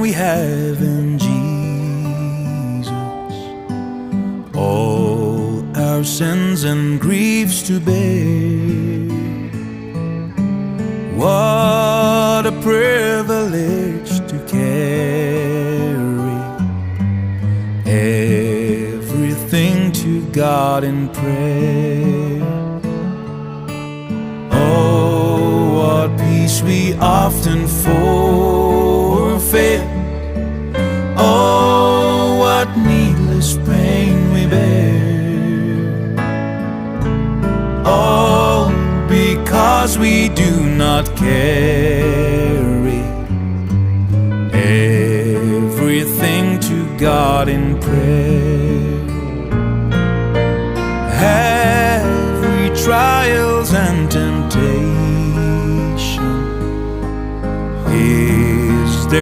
we have in Jesus all our sins and griefs to bear. What a privilege to carry everything to God in prayer. Oh, what peace we often forfeit. Oh, what needless pain we bear. All because we do not carry everything to God in prayer. Every trials and temptation